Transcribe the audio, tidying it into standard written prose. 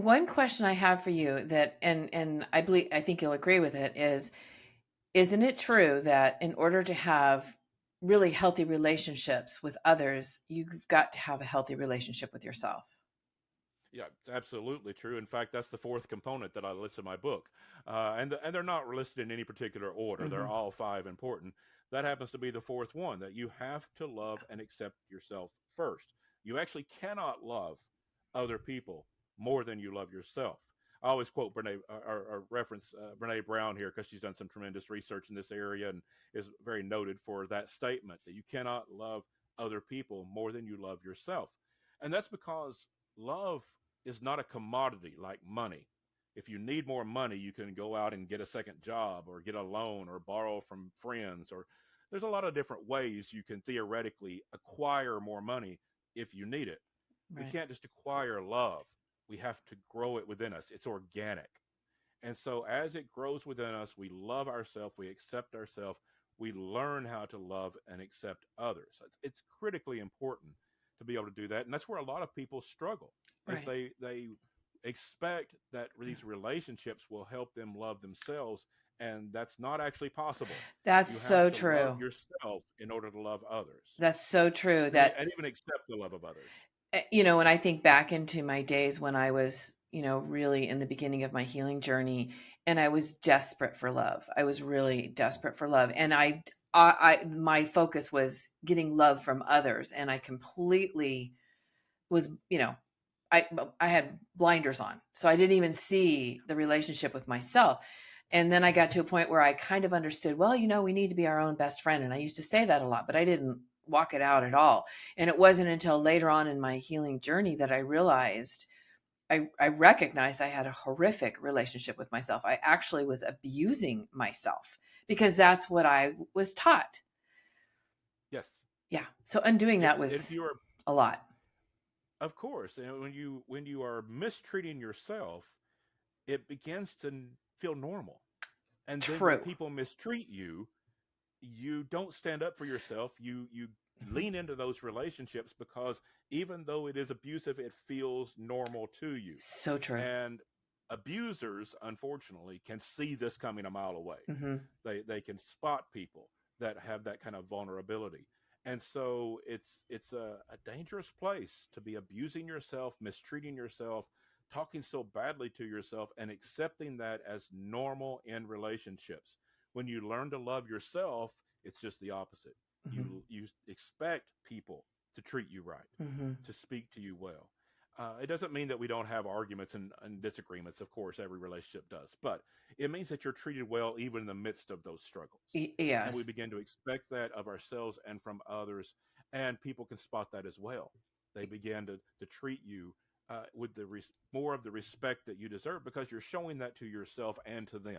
One question I have for you that, and I think you'll agree with it, is isn't it true that in order to have really healthy relationships with others, you've got to have a healthy relationship with yourself? Yeah, it's absolutely true. In fact, that's the fourth component that I list in my book, and they're not listed in any particular order. They're Hmm. all five important. That happens to be the fourth one, that you have to love and accept yourself first. You actually cannot love other people more than you love yourself. I always quote or reference Brene Brown here because she's done some tremendous research in this area and is very noted for that statement that you cannot love other people more than you love yourself. And that's because love is not a commodity like money. If you need more money, you can go out and get a second job or get a loan or borrow from friends, or there's a lot of different ways you can theoretically acquire more money if you need it. We Right. can't just acquire love. We have to grow it within us. It's organic. And so as it grows within us, we love ourselves, we accept ourselves, we learn how to love and accept others. It's critically important to be able to do that. And that's where a lot of people struggle is Right. they expect that these relationships will help them love themselves. And that's not actually possible. That's You have so to love true. yourself in order to love others That's so true and, that, and even accept the love of others. when I think back into my days when I was, really in the beginning of my healing journey, and I was desperate for love. I was really desperate for love. And my focus was getting love from others. And I completely was, I had blinders on. So I didn't even see the relationship with myself. And then I got to a point where I kind of understood, well, we need to be our own best friend. And I used to say that a lot, but I didn't walk it out at all. And it wasn't until later on in my healing journey that I realized I recognized I had a horrific relationship with myself. I actually was abusing myself because that's what I was taught. Yes. Yeah. So undoing that If was you are, a lot. of course, and when you are mistreating yourself, it begins to feel normal. And then when True. people mistreat you, you don't stand up for yourself. You Mhm. lean into those relationships because even though it is abusive, it feels normal to you. So true. And abusers, unfortunately, can see this coming a mile away. Hmm. They can spot people that have that kind of vulnerability. And so it's a dangerous place to be abusing yourself, mistreating yourself, talking so badly to yourself, and accepting that as normal in relationships. When you learn to love yourself, it's just the opposite. Hmm. You expect people to treat you right, Hmm. to speak to you well. It doesn't mean that we don't have arguments and disagreements. Of course, every relationship does, but it means that you're treated well even in the midst of those struggles. And we Yes. begin to expect that of ourselves and from others, and people can spot that as well. They begin to treat you with more of the respect that you deserve because you're showing that to yourself and to them.